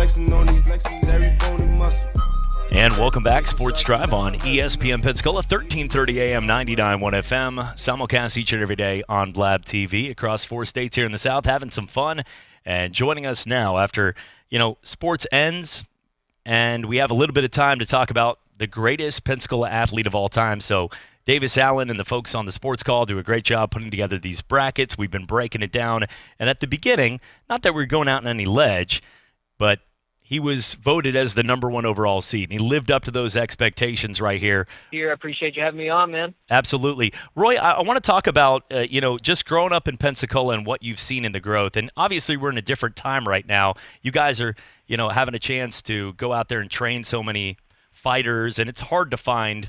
flexing on these every bony muscle. And welcome back, Sports Drive on ESPN Pensacola, 1330 AM, 99.1 FM. Simulcast each and every day on Blab TV across 4 states here in the South, having some fun. And joining us now after, sports ends, and we have a little bit of time to talk about the greatest Pensacola athlete of all time. So Davis Allen and the folks on the Sports Call do a great job putting together these brackets. We've been breaking it down. And at the beginning, not that we're going out on any ledge, but he was voted as the number 1 overall seed, and he lived up to those expectations right here. I appreciate you having me on, man. Absolutely. Roy, I want to talk about, just growing up in Pensacola and what you've seen in the growth. And obviously we're in a different time right now. You guys are, having a chance to go out there and train so many fighters, and it's hard to find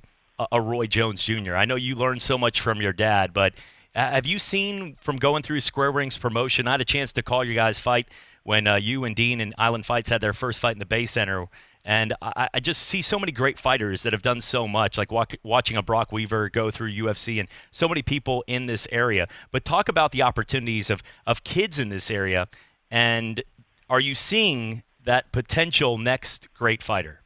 a Roy Jones Jr. I know you learned so much from your dad, but have you seen from going through Square Ring's promotion? I had a chance to call you guys fight when you and Dean and Island Fights had their first fight in the Bay Center. And I just see so many great fighters that have done so much, like watching a Brock Weaver go through UFC and so many people in this area. But talk about the opportunities of kids in this area, and are you seeing that potential next great fighter?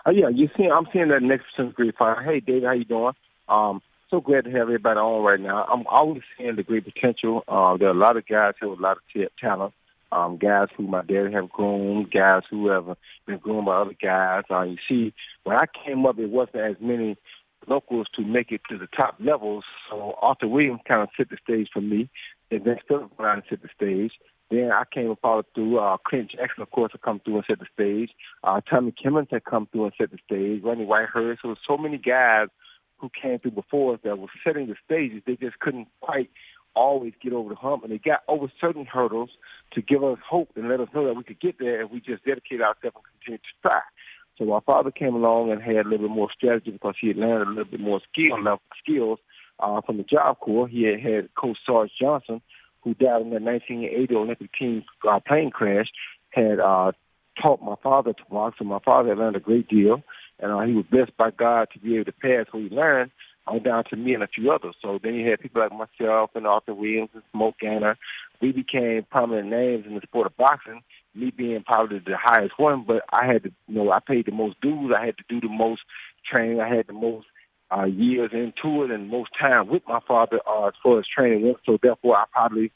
I'm seeing that next potential great fighter. Hey, David, how you doing? So glad to have everybody on right now. I'm always seeing the great potential. There are a lot of guys here with a lot of talent. Guys who my dad have groomed, guys who have been groomed by other guys. You see, when I came up, it wasn't as many locals to make it to the top levels. So Arthur Williams kind of set the stage for me. And then Philip Brown set the stage. Then I came and followed through. Clint Jackson, of course, had come through and set the stage. Tommy Kimmons had come through and set the stage. Randy Whitehurst. So so many guys who came through before us that were setting the stages. They just couldn't quite always get over the hump, and they got over certain hurdles to give us hope and let us know that we could get there if we just dedicate ourselves and continue to try. So my father came along and had a little bit more strategy because he had learned a little bit more skills from the Job Corps. He had Coach Sarge Johnson, who died in the 1980 Olympic team plane crash, had taught my father to box, so my father had learned a great deal, and he was blessed by God to be able to pass what he learned on down to me and a few others. So then you had people like myself and Arthur Williams and Smoke Ganner. We became prominent names in the sport of boxing, me being probably the highest one, but I had to, I paid the most dues. I had to do the most training. I had the most years into it and most time with my father as far as training went. So therefore, I probably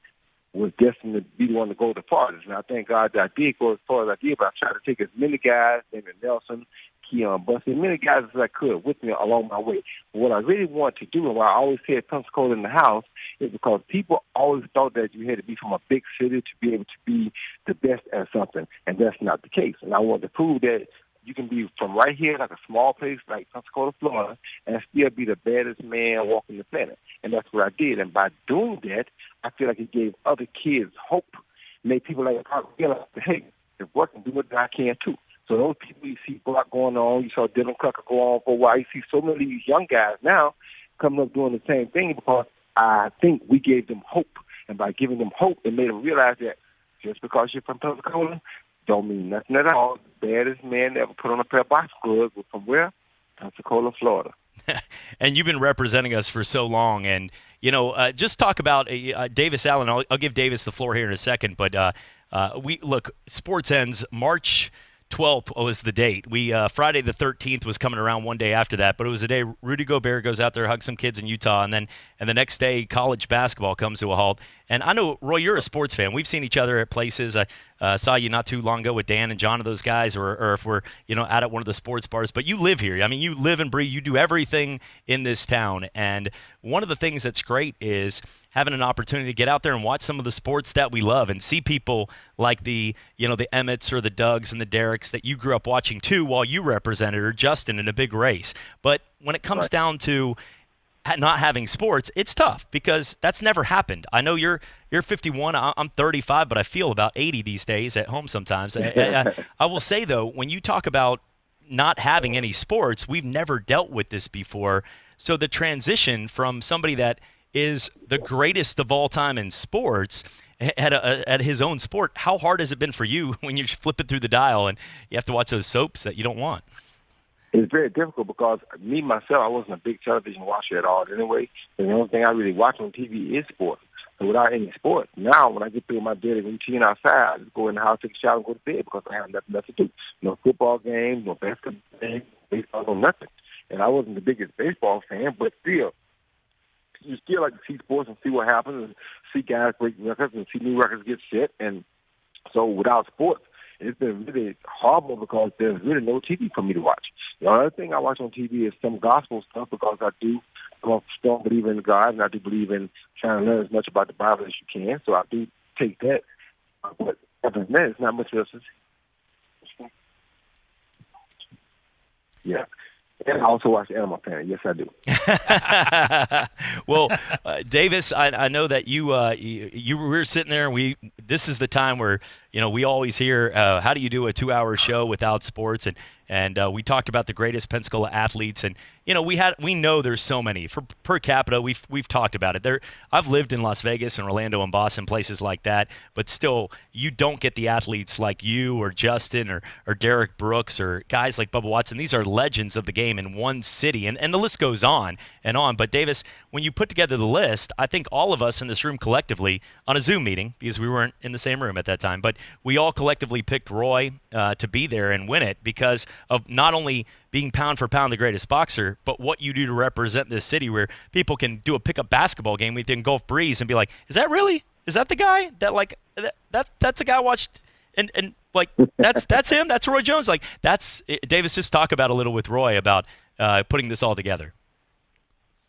was destined to be the one to go the farthest. And I thank God that I did go as far as I did, but I tried to take as many guys, David Nelson, Keon Bussey, many guys as I could with me along my way. But what I really want to do, and why I always said Pensacola in the house, is because people always thought that you had to be from a big city to be able to be the best at something, and that's not the case. And I want to prove that you can be from right here, like a small place like Pensacola, Florida, and still be the baddest man walking the planet. And that's what I did. And by doing that, I feel like it gave other kids hope, made people like I realize, hey, if I can do it, I can too. So those people you see Brock going on, you saw Dylan Clucker go on for a while. You see so many of these young guys now coming up doing the same thing because I think we gave them hope. And by giving them hope, it made them realize that just because you're from Pensacola don't mean nothing at all. The baddest man that ever put on a pair of box gloves was from where? Pensacola, Florida. And you've been representing us for so long. And, just talk about Davis Allen. I'll give Davis the floor here in a second. But sports ends March 12th was the date. Friday the 13th was coming around one day after that, but it was the day Rudy Gobert goes out there, hugs some kids in Utah, and the next day college basketball comes to a halt. And I know, Roy, you're a sports fan. We've seen each other at places. I saw you not too long ago with Dan and John and those guys, or if we're out at one of the sports bars. But you live here. I mean, you live and breathe. You do everything in this town. And one of the things that's great is having an opportunity to get out there and watch some of the sports that we love and see people like the Emmets or the Dougs and the Derricks that you grew up watching too while you represented, or Justin in a big race. But when it comes down to not having sports, it's tough because that's never happened. I know you're 51, I'm 35, but I feel about 80 these days at home sometimes. I will say, though, when you talk about not having any sports, we've never dealt with this before. So the transition from somebody that is the greatest of all time in sports at his own sport, how hard has it been for you when you're flipping through the dial and you have to watch those soaps that you don't want? It's very difficult because me, myself, I wasn't a big television watcher at all anyway. And the only thing I really watch on TV is sports. So without any sports, now when I get through my daily routine outside, I just go in the house, take a shower, and go to bed because I have nothing else to do. No football game, no basketball game, baseball, no nothing. And I wasn't the biggest baseball fan, but still, you still like to see sports and see what happens and see guys break records and see new records get set. And so without sports, it's been really horrible because there's really no TV for me to watch. The other thing I watch on TV is some gospel stuff because I'm a strong believer in God, and I do believe in trying to learn as much about the Bible as you can. So I do take that. But other than that, it's not much else. Yeah. And I also watch Animal Planet. Yes, I do. Well, Davis, I know that you were sitting there, and this is the time where we always hear how do you do a 2-hour show without sports, and we talked about the greatest Pensacola athletes, and we know there's so many for per capita. We've talked about it. I've lived in Las Vegas and Orlando and Boston, places like that, but still you don't get the athletes like you or Justin or Derek Brooks or guys like Bubba Watson. These are legends of the game in one city, and the list goes on and on. But Davis, when you put together the list, I think all of us in this room collectively on a Zoom meeting, because we weren't in the same room at that time, but we all collectively picked Roy to be there and win it because of not only being pound for pound the greatest boxer, but what you do to represent this city where people can do a pickup basketball game with Gulf Breeze and be like, is that the guy that's a guy I watched and like that's him, that's Roy Jones. Like that's Davis, just talk about a little with Roy about putting this all together.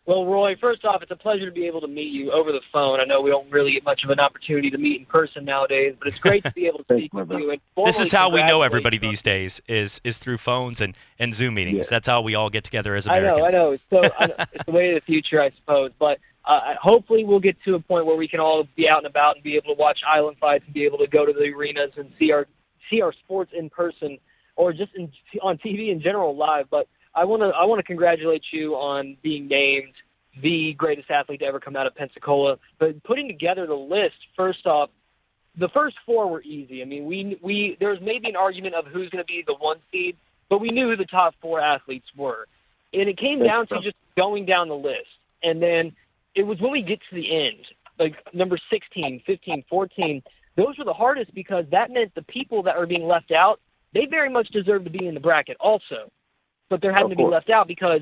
Well, Roy, first off, it's a pleasure to be able to meet you over the phone. I know we don't really get much of an opportunity to meet in person nowadays, but it's great to be able to speak with you. And this is how we know everybody these days is through phones and Zoom meetings. Yeah. That's how we all get together as Americans. I know. So it's the way of the future, I suppose. But hopefully we'll get to a point where we can all be out and about and be able to watch Island fights and be able to go to the arenas and see our sports in person or just on TV in general live. But I want to congratulate you on being named the greatest athlete to ever come out of Pensacola. But putting together the list, first off, the first four were easy. I mean, there was maybe an argument of who's going to be the one seed, but we knew who the top four athletes were. And it came down to just going down the list. And then it was when we get to the end, like number 16, 15, 14, those were the hardest because that meant the people that were being left out, they very much deserved to be in the bracket also. But they're having to be left out because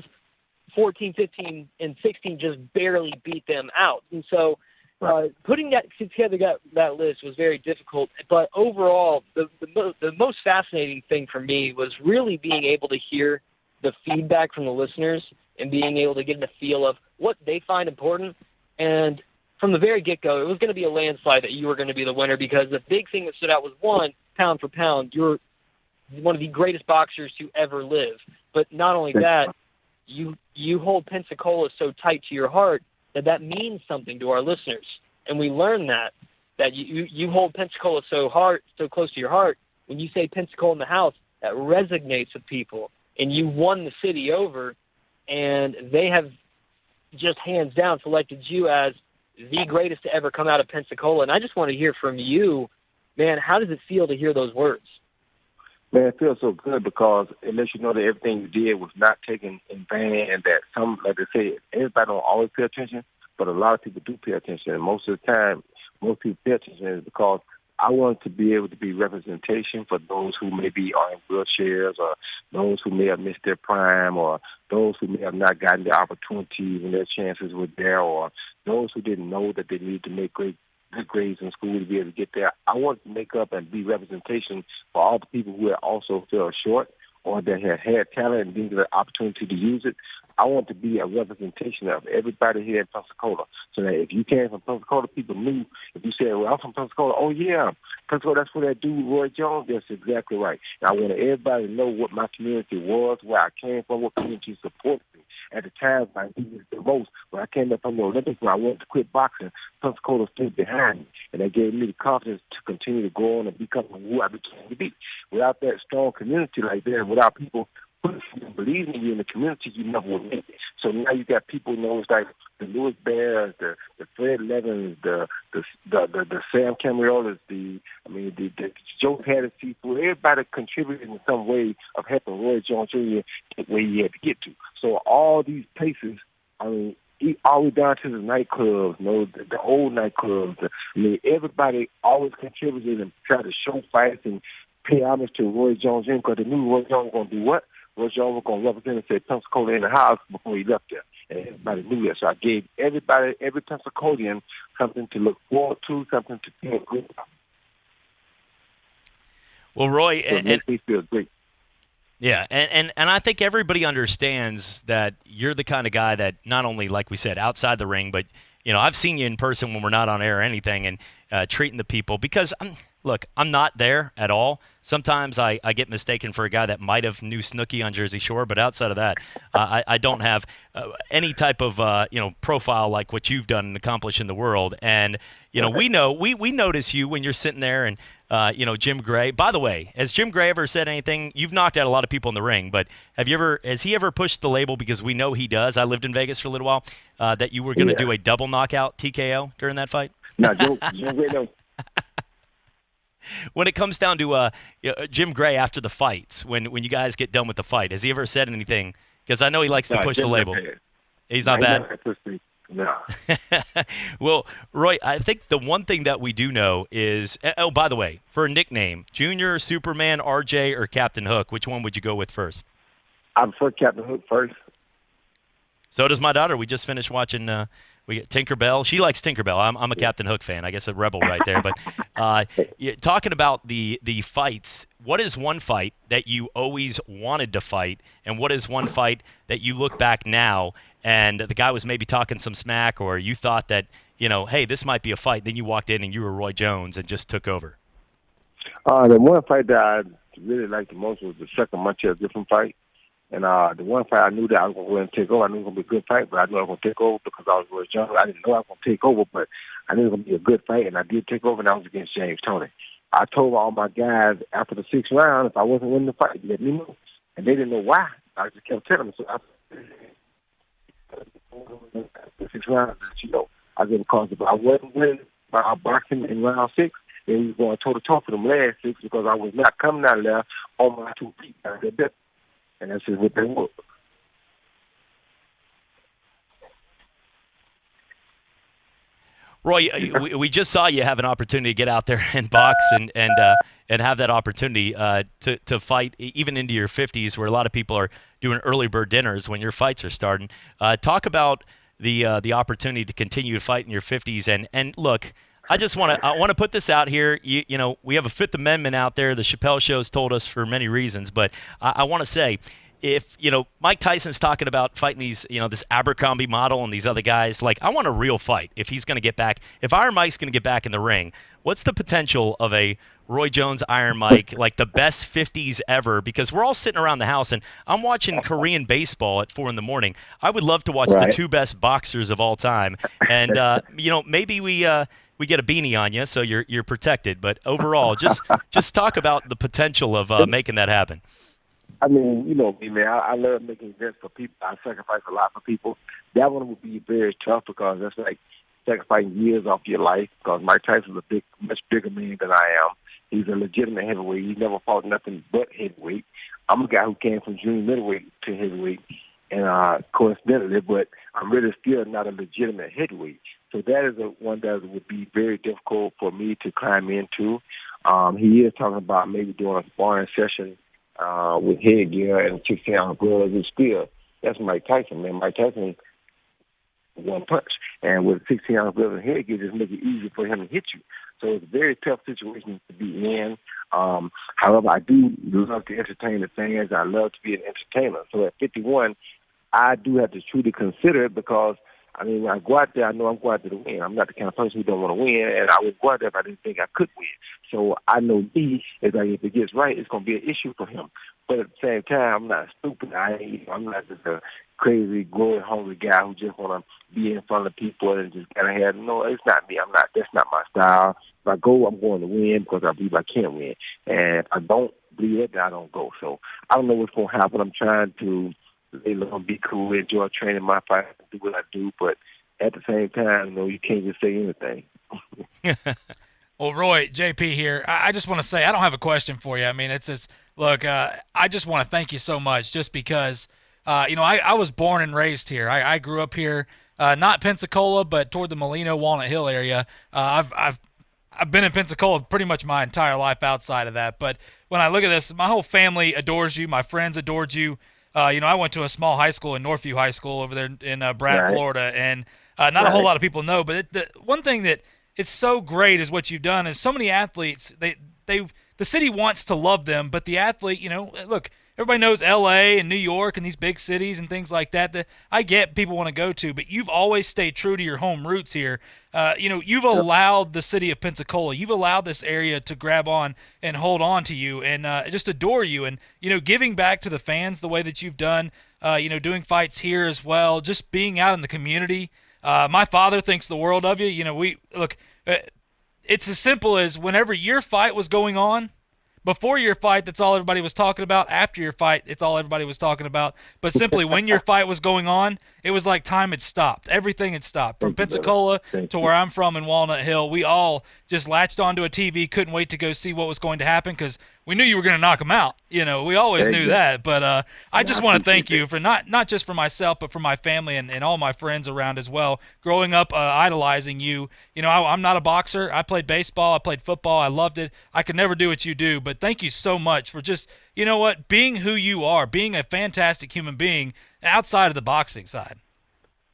14, 15, and 16 just barely beat them out. And so putting that together, that list was very difficult. But overall, the most fascinating thing for me was really being able to hear the feedback from the listeners and being able to get the feel of what they find important. And from the very get-go, it was going to be a landslide that you were going to be the winner because the big thing that stood out was, one, pound for pound, you're one of the greatest boxers to ever live. But not only that, you hold Pensacola so tight to your heart that means something to our listeners. And we learned that you hold Pensacola so close to your heart. When you say Pensacola in the house, that resonates with people. And you won the city over, and they have just hands down selected you as the greatest to ever come out of Pensacola. And I just want to hear from you, man, how does it feel to hear those words? Man, it feels so good because it lets you know that everything you did was not taken in vain and that some, like they say, everybody don't always pay attention, but a lot of people do pay attention. And most of the time, most people pay attention is because I want to be able to be representation for those who maybe are in wheelchairs or those who may have missed their prime or those who may have not gotten the opportunity when their chances were there or those who didn't know that they needed to make good grades in school to be able to get there. I want to make up and be representation for all the people who have also fell short or that have had talent and didn't get an opportunity to use it. I want to be a representation of everybody here in Pensacola so that if you came from Pensacola, people knew. If you said, well, I'm from Pensacola, oh, yeah, Pensacola, that's where that dude Roy Jones, that's exactly right. And I want everybody to know what my community was, where I came from, what community supported me. At the time, I needed the most. When I came up from the Olympics, when I wanted to quit boxing, Pensacola stood behind me. And that gave me the confidence to continue to go on and become who I became to be. Without that strong community like that, without people believing in you in the community, you never would make it. So now you got people, it's like the Louis Bears, the Fred Levins, the Sam Camariolas, the Joe Patterson, everybody contributed in some way of helping Roy Jones Jr. get where he had to get to. So all these places, all the way down to the nightclubs, the old nightclubs. I mean, everybody always contributed and tried to show fights and pay homage to Roy Jones because they knew Roy Jones was going to do what? Roy Jones was going to represent and say Pensacola in the house before he left there. And everybody knew that. So I gave every Pensacolian something to look forward to, something to feel good about. Well, Roy, so it makes me feel great. Yeah, and I think everybody understands that you're the kind of guy that not only, like we said, outside the ring, but, I've seen you in person when we're not on air or anything and treating the people because, I'm not there at all. Sometimes I get mistaken for a guy that might have knew Snooki on Jersey Shore, but outside of that, I don't have any type of, profile like what you've done and accomplished in the world. And, we notice you when you're sitting there and, Jim Gray. By the way, has Jim Gray ever said anything? You've knocked out a lot of people in the ring, but has he ever pushed the label, because we know he does, I lived in Vegas for a little while, that you were going to do a double knockout TKO during that fight? No, Jim Gray don't. When it comes down to Jim Gray after the fights, when you guys get done with the fight, has he ever said anything? Because I know he likes to push the label. He's not bad? No. Well, Roy, I think the one thing that we do know is, by the way, for a nickname, Junior, Superman, RJ, or Captain Hook, which one would you go with first? I prefer Captain Hook first. So does my daughter. We just finished watching we get Tinkerbell. She likes Tinkerbell. I'm a Captain Hook fan. I guess a rebel right there. But talking about the fights, what is one fight that you always wanted to fight, and what is one fight that you look back now and the guy was maybe talking some smack, or you thought that, hey, this might be a fight, then you walked in and you were Roy Jones and just took over? The one fight that I really liked the most was the second Montreal different fight. And the one fight I knew that I was going to go and take over. I knew it was going to be a good fight, but I knew I was going to take over because I was Roy Jones. I didn't know I was going to take over, but I knew it was going to be a good fight, and I did take over, and that was against James Toney. I told all my guys after the sixth round, if I wasn't winning the fight, let me know. And they didn't know why. I just kept telling them. So the sixth round, I didn't cause it. But I wasn't winning by boxing in round 6. Then we was going toe-to-toe for them last 6 because I was not coming out of there on my 2 feet. And that's just what they were. Roy, we just saw you have an opportunity to get out there and box and have that opportunity to fight even into your 50s, where a lot of people are doing early bird dinners when your fights are starting. Talk about the opportunity to continue to fight in your 50s. And look, I want to put this out here. We have a Fifth Amendment out there. The Chappelle Show's told us for many reasons, but I want to say, if Mike Tyson's talking about fighting these, this Abercrombie model and these other guys, like, I want a real fight. If he's going to get back, if Iron Mike's going to get back in the ring, what's the potential of a Roy Jones Iron Mike, like the best 50s ever? Because we're all sitting around the house and I'm watching Korean baseball at 4 a.m. I would love to watch the 2 best boxers of all time, and maybe we get a beanie on you so you're protected. But overall, just talk about the potential of making that happen. I mean, me, man. I love making events for people. I sacrifice a lot for people. That one would be very tough because that's like sacrificing years off your life. Because Mike Tyson's much bigger man than I am. He's a legitimate heavyweight. He never fought nothing but heavyweight. I'm a guy who came from junior middleweight to heavyweight, and coincidentally, but I'm really still not a legitimate heavyweight. So that is one that would be very difficult for me to climb into. He is talking about maybe doing a sparring session with headgear and 16-ounce gloves, and still, that's Mike Tyson, man. Mike Tyson, one punch. And with 16-ounce gloves and headgear, just make it easy for him to hit you. So it's a very tough situation to be in. However, I do love to entertain the fans. I love to be an entertainer. So at 51, I do have to truly consider it because, when I go out there, I know I'm going out there to win. I'm not the kind of person who don't want to win, and I would go out there if I didn't think I could win. So I know if it gets right, it's going to be an issue for him. But at the same time, I'm not stupid. I'm not just a crazy, glory-hungry guy who just want to be in front of people and just kind of have, no, it's not me. That's not my style. If I go, I'm going to win because I believe I can win. And if I don't believe it, then I don't go. So I don't know what's going to happen. I'm trying to be cool, enjoy training my fight, do what I do, but at the same time, you can't just say anything. Well, Roy, JP here. I just want to say I don't have a question for you. It's just, look, I just want to thank you so much just because, I was born and raised here. I grew up here. not Pensacola, but toward the Molino, Walnut Hill area. I've been in Pensacola pretty much my entire life outside of that. But when I look at this, my whole family adores you. My friends adored you. I went to a small high school in Northview High School over there in Brad, Right. Florida, and not a whole lot of people know. But the one thing that it's so great is what you've done is so many athletes. The city wants to love them, but the athlete, look. Everybody knows L.A. and New York and these big cities and things like that. That I get people want to go to, but you've always stayed true to your home roots here. You've allowed the city of Pensacola, you've allowed this area to grab on and hold on to you and just adore you. And, giving back to the fans the way that you've done, doing fights here as well, just being out in the community. My father thinks the world of you. It's as simple as whenever your fight was going on, before your fight, that's all everybody was talking about. After your fight, it's all everybody was talking about. But simply when your fight was going on, it was like time had stopped. Everything had stopped. From Pensacola to where I'm from in Walnut Hill, we all just latched onto a TV, couldn't wait to go see what was going to happen because we knew you were going to knock them out. We always knew that. But I just want to thank you for not just for myself, but for my family and all my friends around as well. Growing up, idolizing you. I'm not a boxer. I played baseball. I played football. I loved it. I could never do what you do. But thank you so much for just, being who you are, being a fantastic human being outside of the boxing side.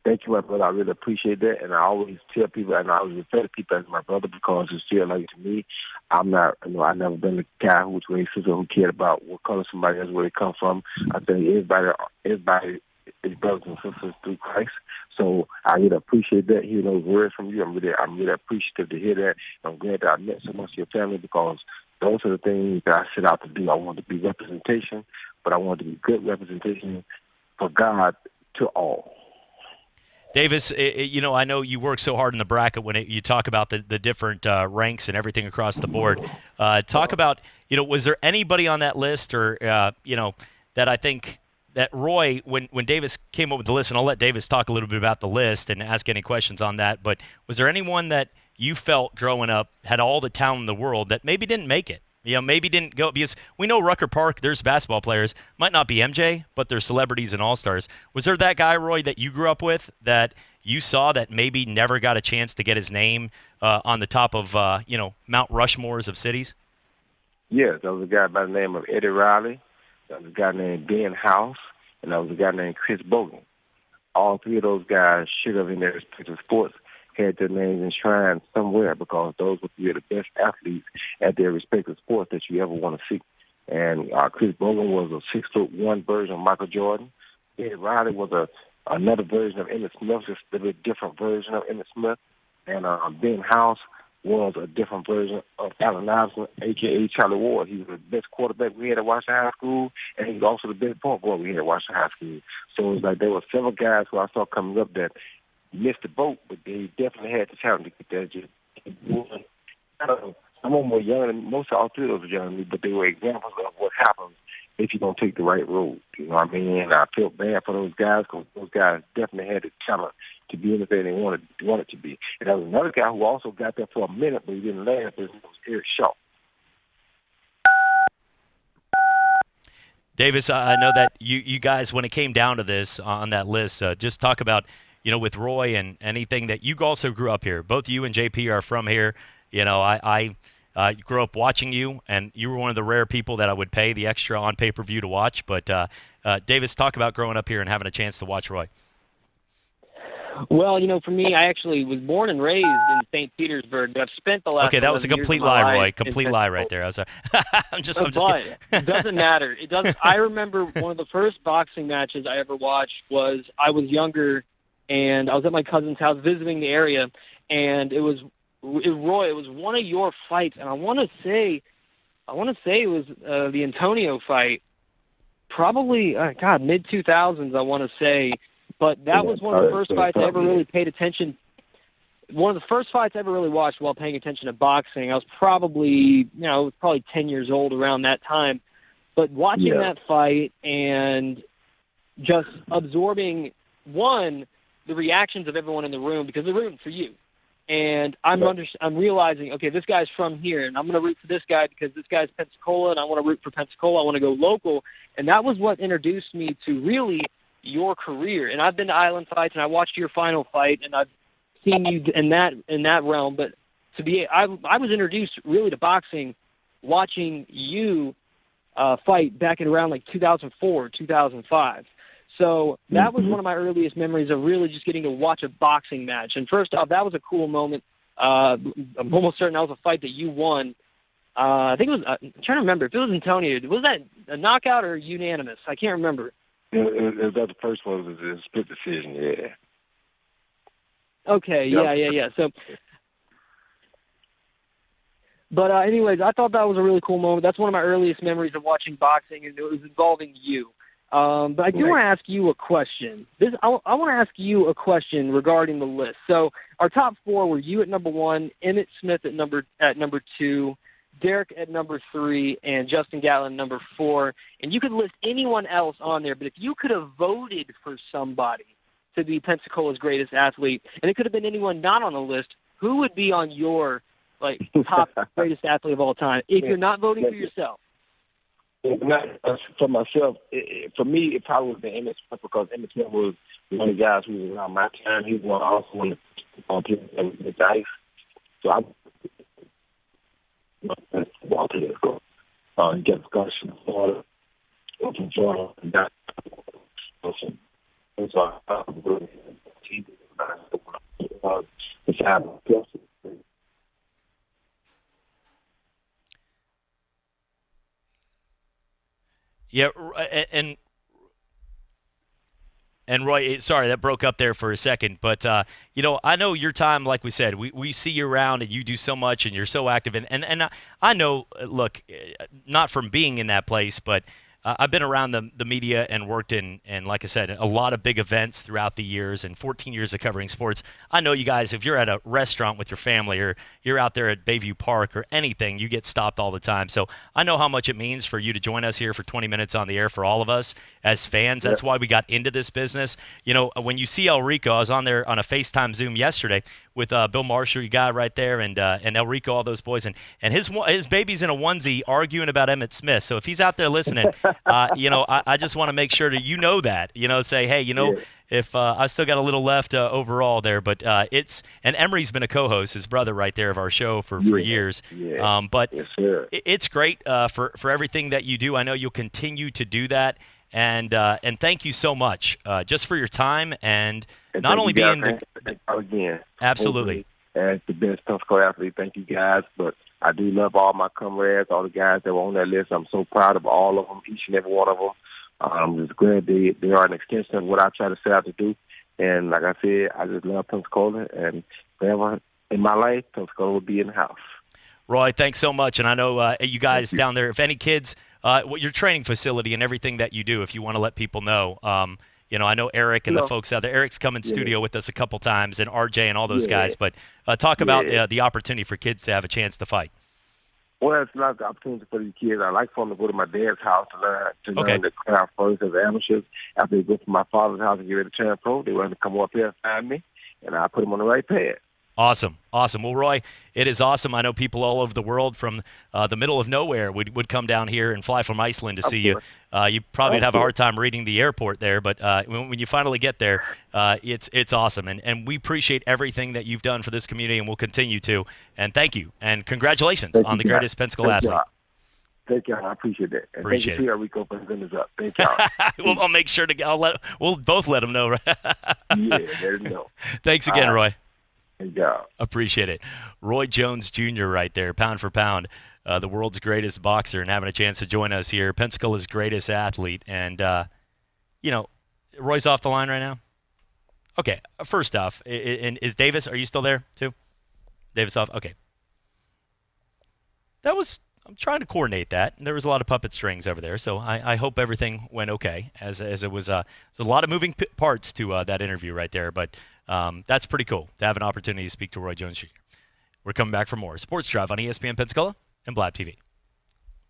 Thank you, my brother. I really appreciate that. And I always tell people, and I always refer to people as my brother because it's still like to me, I'm not, I've never been the guy who was racist or who cared about what color somebody is, where they come from. I think everybody is brothers and sisters through Christ. So I really appreciate that, hearing those words from you. I'm really appreciative to hear that. I'm glad that I met so much of your family because those are the things that I set out to do. I want to be representation, but I want to be good representation for God to all. Davis, I know you work so hard in the bracket when you talk about the different ranks and everything across the board. Talk about, was there anybody on that list or, that I think that Roy, when Davis came up with the list, and I'll let Davis talk a little bit about the list and ask any questions on that, but was there anyone that you felt growing up had all the talent in the world that maybe didn't make it? Maybe didn't go, because we know Rucker Park, there's basketball players, might not be MJ, but they're celebrities and all-stars. Was there that guy, Roy, that you grew up with that you saw that maybe never got a chance to get his name on the top of, Mount Rushmores of cities? Yes, there was a guy by the name of Eddie Riley. There was a guy named Ben House, and there was a guy named Chris Bogan. All three of those guys should have, in their respective sports, had their names enshrined somewhere because those were three of the best athletes at their respective sports that you ever want to see. And Chris Bogan was a 6'1" version of Michael Jordan. Eddie Riley was another version of Emmett Smith, just a bit different version of Emmett Smith. And Ben House was a different version of Allen Iverson, a.k.a. Charlie Ward. He was the best quarterback we had at Washington High School, and he was also the best point guard we had at Washington High School. So it was like there were several guys who I saw coming up that missed the boat, but they definitely had the talent to get there. Some of them were younger than most of all three of those were younger than me, but they were examples of what happens if you don't take the right road. You know what I mean? And I felt bad for those guys because those guys definitely had the talent to be anything they wanted to be. And there was another guy who also got there for a minute, but he didn't last. His name was Eric Shaw. Davis, I know that you guys, when it came down to this on that list, just talk about, with Roy and anything that you also grew up here. Both you and JP are from here. I grew up watching you, and you were one of the rare people that I would pay the extra on pay-per-view to watch. But, Davis, talk about growing up here and having a chance to watch Roy. Well, for me, I actually was born and raised in St. Petersburg, but I've spent the last Okay, that was a complete lie, Roy. Complete lie right there. I was I'm just kidding. It doesn't matter. It doesn't. I remember one of the first boxing matches I ever watched was I was younger, and I was at my cousin's house visiting the area, and it was Roy. It was one of your fights, and I want to say it was the Antonio fight, probably mid 2000s. I want to say. But that was one of the first fights I ever really paid attention. One of the first fights I ever really watched while paying attention to boxing. I was probably 10 years old around that time. But watching that fight and just absorbing, one, the reactions of everyone in the room, because they're rooting for you. And I'm realizing, okay, this guy's from here, and I'm going to root for this guy because this guy's Pensacola, and I want to root for Pensacola. I want to go local. And that was what introduced me to really your career. And I've been to Island fights, and I watched your final fight, and I've seen you in that realm. But I was introduced really to boxing watching you fight back in around like 2004, 2005. So that was one of my earliest memories of really just getting to watch a boxing match. And first off, that was a cool moment. I'm almost certain that was a fight that you won. I think it was, I'm trying to remember, if it was Antonio, was that a knockout or unanimous? I can't remember. It was the first one was a split decision, yeah. Okay, yeah. So, but anyways, I thought that was a really cool moment. That's one of my earliest memories of watching boxing, and it was involving you. But I do want to ask you a question. I want to ask you a question regarding the list. So our top four were you at number 1, Emmett Smith at number 2, Derek at number 3, and Justin Gatlin number 4. And you could list anyone else on there, but if you could have voted for somebody to be Pensacola's greatest athlete, and it could have been anyone not on the list, who would be on your top greatest athlete of all time if you're not voting for yourself? Not for myself. For me, it probably was the Emmett Smith, because Emmett Smith was one of the guys who was around my time. He was also one of the dice. So ball players go. Get discussion from Florida, and that. And so Yeah, and Roy, sorry, that broke up there for a second, but I know your time, like we said, we see you around and you do so much and you're so active, and I know, look, not from being in that place, but I've been around the media and worked in, like I said, a lot of big events throughout the years and 14 years of covering sports. I know you guys, if you're at a restaurant with your family or you're out there at Bayview Park or anything, you get stopped all the time. So I know how much it means for you to join us here for 20 minutes on the air for all of us as fans. That's why we got into this business. When you see El Rico, I was on there on a FaceTime Zoom yesterday with Bill Marshall, your guy right there, and El Rico, all those boys, and his baby's in a onesie arguing about Emmett Smith. So if he's out there listening, I just want to make sure that say, hey, if I still got a little left overall there, but and Emery's been a co-host, his brother right there of our show for years. Yeah. But yes, it's great for everything that you do. I know you'll continue to do that, and thank you so much just for your time and not only being again. Absolutely. As the best Pensacola athlete, thank you guys. But I do love all my comrades, all the guys that were on that list. I'm so proud of all of them, each and every one of them. I'm just glad they are an extension of what I try to set out to do. And like I said, I just love Pensacola, and forever in my life, Pensacola will be in the house. Roy, thanks so much. And I know you guys down there, if any kids, your training facility and everything that you do, if you want to let people know, I know Eric and the folks out there. Eric's come in studio with us a couple times, and RJ and all those guys. But talk about the opportunity for kids to have a chance to fight. Well, it's not the opportunity for these kids. I like for them to go to my dad's house to learn the craft first as amateurs. After they go to my father's house and get ready to turn pro, they want to come up here and find me, and I put them on the right path. Awesome. Well, Roy, it is awesome. I know people all over the world from the middle of nowhere would come down here and fly from Iceland to see you. You probably would have a hard time reading the airport there, but when you finally get there, it's awesome. And we appreciate everything that you've done for this community, and will continue to. And thank you. And congratulations on the greatest Pensacola athlete. Thank y'all. I appreciate that. And appreciate thank you, Rico, for sending us up. Thank y'all. I'll make sure we'll both let them know. Right? Yeah, there you go. Thanks again, Roy. Yeah. Appreciate it. Roy Jones Jr. right there, pound for pound, the world's greatest boxer, and having a chance to join us here, Pensacola's greatest athlete. And, Roy's off the line right now? Okay, first off, is Davis, are you still there too? Davis off? Okay. I'm trying to coordinate that. There was a lot of puppet strings over there, so I hope everything went okay, as it was a lot of moving parts to that interview right there, but that's pretty cool to have an opportunity to speak to Roy Jones Jr. We're coming back for more Sports Drive on ESPN Pensacola and Blab TV.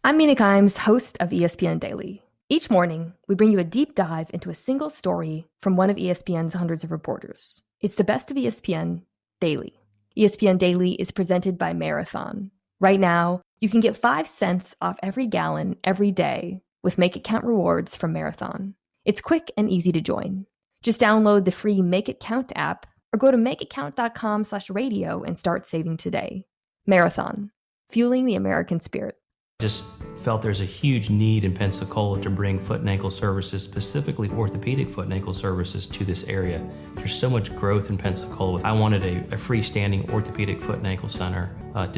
I'm Mina Kimes, host of ESPN Daily. Each morning, we bring you a deep dive into a single story from one of ESPN's hundreds of reporters. It's the best of ESPN Daily. ESPN Daily is presented by Marathon. Right now, you can get 5 cents off every gallon every day with Make It Count rewards from Marathon. It's quick and easy to join. Just download the free Make It Count app or go to makeitcount.com/radio and start saving today. Marathon, fueling the American spirit. Just felt there's a huge need in Pensacola to bring foot and ankle services, specifically orthopedic foot and ankle services, to this area. There's so much growth in Pensacola. I wanted a freestanding orthopedic foot and ankle center to